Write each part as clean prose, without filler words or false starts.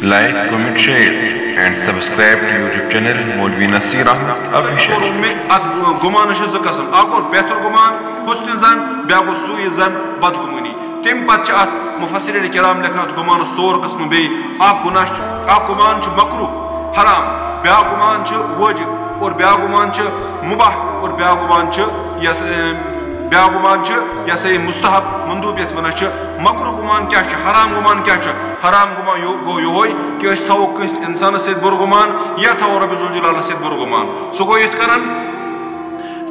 Like, comment, share and subscribe to YouTube channel Maulvi Nasir Ahmed Official. گمان زٕ قسم اکھ گوٚو بہتر گمان حسن زن بیٛاکھ گوٚو سُے زن بدگمٲنی تمہِ پتہٕ چھِ اتھ مفسرین کرام لیکھان اتھ گمانس ژور قسم بیٚیہِ اکھ گُناہ چھُ اکھ گمان چھُ مکروہ حرام بیٛاکھ گمان چھُ وٲجب اور بیٛاکھ گمان چھُ مباح اور بیٛاکھ گمان چھُ بیٛاکھ گمان چھُ یہِ ہسا یہِ مستحب مندوب یتھ ونان چھِ مکروہ گمان کیٛاہ چھُ حرام گمان کیٛاہ چھُ حرام گمان گوٚو یِہوے کہِ أسۍ تھاوو کٲنٛسہِ انسانس سۭتۍ بُرٕ گمان یا تھاوو رۄبِ ذوالجلالس سۭتۍ بُرٕ گمان سُہ گوٚو یِتھ کٔنن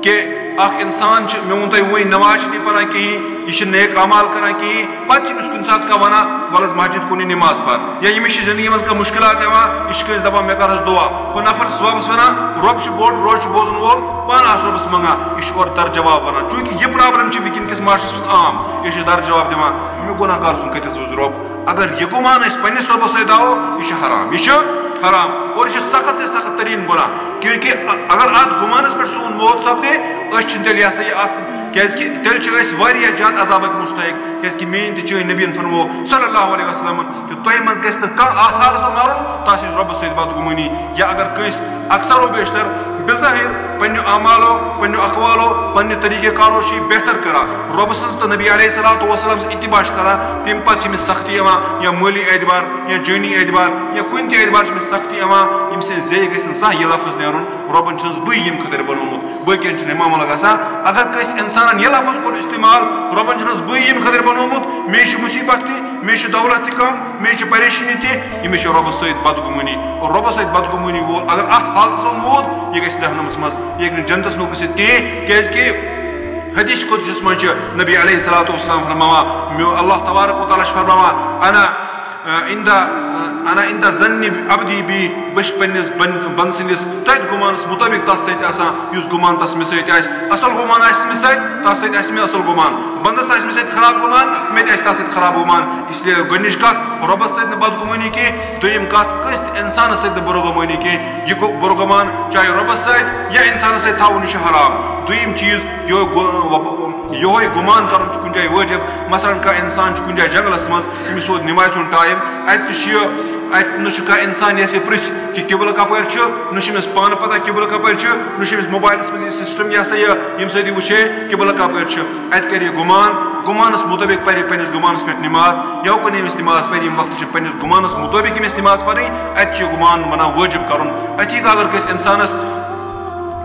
کہ اکھ انسان چھُ مےٚ ووٚن تۄہہِ وۄنۍ نماز چھُنہٕ یہِ پران کِہیٖنۍ یہِ چھُ نیک اعمال کران کِہیٖنۍ پتہٕ چھِ أمِس کُنہِ ساتہٕ کانٛہہ ونان وَلہٕ حظ مسجد کُن یہِ نماز پر یا ییٚمِس چھِ زندگی منٛز کانٛہہ مُشکلات یِوان یہِ چھُ کٲنٛسہِ دپان مےٚ کر حظ دُعا ہُہ نفر چھُ رۄبس ونان رۄب چھُ بوٚڑ روز چھُ بوزن وول پانہٕ آس رۄبس منٛگان یہِ چھُ اورٕ در جواب ونان چوٗنٛکہِ یہِ پرابلم چھِ وٕنکیٚن کِس معاشرس منٛز عام یہِ چھُ در جواب دِوان مےٚ گۄناہ گار سُنٛد کتٮ۪تھ روزِ رۄب اگر یہِ گُمان أسۍ پننِس رۄبس سۭتۍ آوو یہِ چھُ حرام یہِ چھُ حرام اور یہ سخت سے سخت ترین گناہ کیونکہ اگر ات گمانس پہ سون موت سپدے اس تیل یہ سا یہ کیازکہ تیل واریاہ زیادہ عذابک مستحق کیازکہ مین تہ چٲنۍ نبیین فرمو صلی اللہ علیہ وسلم کہ تۄہہِ منٛز گژھِ نہٕ کانٛہہ اتھ حالس منٛز مرُن تس آسہِ رۄبس سۭتۍ بدگمٲنی یا اگر کٲنٛسہِ اکثر و بیشتر بظاہر پننیو اعمالو پننیو اقوالو پننہِ طریقہ کارو چھِ یہِ بہتر کران رۄبہٕ سٕنٛز تہٕ نبی علیہ الصلوۃ والسلام سٕنٛز اتباع چھِ کران تمہِ پتہٕ چھِ أمِس سختی یِوان یا مٲلی اعتبار یا جٲنی اعتبار یا کُنہِ تہِ اعتبار چھِ أمِس سختی یِوان ییٚمہِ سۭتۍ زیٚیہِ گژھِ نہٕ زانٛہہ یہِ لفظ نیرُن رۄبن چھُنس بٕے ییٚمہِ خٲطرٕ بنومُت باقین چھُنہٕ معاملہٕ گژھان اگر کٲنٛسہِ انسانن یہِ لفظ کوٚر استعمال رۄبن چھُنس بٕے ییٚمہِ خٲطرٕ بنومُت مےٚ چھِ مُصیبت تہِ مےٚ چھِ دولت تہِ کم مےٚ چھِ پریشٲنی تہِ ییٚمِس چھِ رۄبس سۭتۍ بدگمٲنی اور رۄبس سۭتۍ بدگمٲنی وول اگر اتھ حالتس منٛز موٗد یہِ گژھِ جہنمس منٛز یہِ ہیٚکہِ نہٕ جنتس منٛز گٔژھِتھ کینٛہہ کیازکہِ حدیث قدسس منٛز چھِ نبی علیہ الصلوۃ والسلام فرماوان میون اللہ تبارک و تعالیٰ چھُ فرماوان انا عند ظن عبدی بی بہٕ چھُس پننِس بنٛدٕ سٕنٛدِس تتہِ گُمانس مطٲبق تس سۭتۍ آسان یُس گُمان تس مےٚ سۭتۍ آسہِ اصل گُمان آسہِ مےٚ سۭتۍ تس سۭتۍ آسہِ مےٚ اصل گُمان بنٛدس آسہِ مےٚ سۭتۍ خراب گُمان مےٚ تہِ آسہِ تس سۭتۍ خراب گُمان اسلیے گۄڈنِچ کتھ رۄبس سۭتۍ نہٕ بدگُمٲنی کینٛہہ دوٚیِم کتھ کٲنٛسہِ تہِ انسانس سۭتۍ نہٕ بُرٕ گُمٲنی کینٛہہ یہِ گوٚو بُرٕ گُمان چاہے رۄبس سۭتۍ یا انسانس سۭتۍ تھاوُن یہِ چھُ حرام دوٚیِم چیٖز یِہوے گُمان کرُن چھُ کُنہِ جایہِ وٲجب مثلاً کانٛہہ انسان چھُ کُنہِ جایہِ جنگلس منٛز أمِس ووت نمازِ ہُنٛد ٹایم اتہِ تہِ چھُ اتہِ نہ چھُ کانٛہہ انسان یژھِ پرژھِ کہِ قبلہٕ کپٲرۍ چھُ نہ چھُ أمِس پانہٕ پتہ قبلہٕ کپٲرۍ چھُ نہ چھُ أمِس موبایلس منٛز یہِ سسٹم یہِ ہسا یہِ ییٚمہِ سۭتۍ یہِ وٕچھِ قبلہٕ کپٲرۍ چھُ اتہِ کرِ یہِ گُمان گُمانس مطٲبق پرِ پننِس گُمانس پٮ۪ٹھ نماز یا کُنہِ أمِس نماز پرِ ییٚمہِ وقتہٕ چھِ پننِس گُمانس مطٲبق أمِس نماز پرٕنۍ اتہِ چھُ گُمان ونان وٲجب کرُن اتی اگر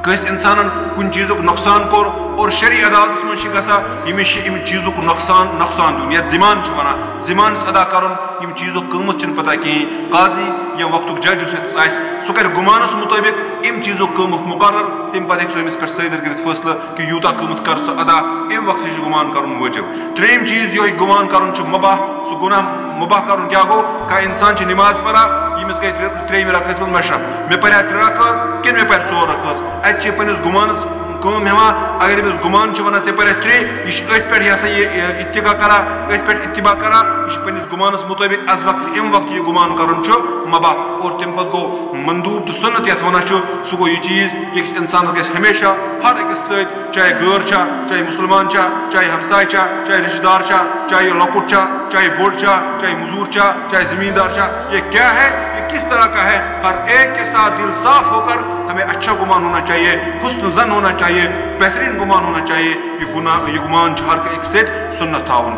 کٲنٛسہِ انسانن کُنہِ چیٖزُک نۄقصان کوٚر اور شرعی عدالتس منٛز چھِ گژھان ییٚمِس چھِ اَمہِ چیٖزُک نۄقصان دیُن یتھ زِمان چھِ ونان زِمانس ادا کرُن ییٚمہِ چیٖزُک قۭمتھ چھُنہٕ پتہ کِہیٖنۍ قاضی یا وقتُک جج یُس ییٚتس آسہِ سُہ کرِ گُمانس مطٲبق اَمہِ چیٖزُک قۭمتھ مُقرر تمہِ پتہٕ ہیٚکہِ سُہ أمِس پٮ۪ٹھ صٲدِر کٔرِتھ فٲصلہٕ کہِ یوٗتاہ قۭمتھ کر ژٕ ادا اَمہِ وقتہٕ چھُ گُمان کرُن وٲجب ترٛیٚیِم چیٖز یِہوے گُمان کرُن چھُ مباح سُہ گُناہ مباح کرُن کیٛاہ گوٚو کانٛہہ انسان چھُ نماز پران ییٚمِس گٔے ترٛیٚیِمہِ رکٲژ منٛز مشرف مےٚ پریا 3 رکٲژ کِنہٕ مےٚ پرِ 4 رکٲژ اتہِ چھِ پننِس گُمانس کٲم ہٮ۪وان اگر أمِس گُمان چھُ ونان ژےٚ پرٮ۪تھ 3 یہِ چھُ أتھۍ پٮ۪ٹھ یہِ ہسا یہِ اتفاق کران أتھۍ پٮ۪ٹھ اتباع کران یہِ چھُ پننِس گُمانس مطٲبق از وقتہٕ اَمہِ وقتہٕ یہِ گُمان کرُن چھُ مباح اور تمہِ پتہٕ گوٚو مندوب تہٕ سُنت یتھ ونان چھُ سُہ گوٚو یہِ چیٖز کہِ أکِس انسانس گژھِ ہمیشہ ہر أکِس سۭتۍ چاہے غٲر چھا چاہے مسلمان چھا چاہے ہمساے چھا چاہے رشتہٕ دار چھا چاہے یہ لۄکُٹ چھا چاہے بوٚڑ چھا چاہے مزوٗر چھا چاہے زمیندار چھا یہ کیا ہے یہ کس طرح کا ہے ہر ایک کے ساتھ دل صاف ہو کر ہمیں اچھا گمان ہونا چاہیے حسن زن ہونا چاہیے بہترین گمان ہونا چاہیے یہ گمان ہر ایک سے سنت تھاون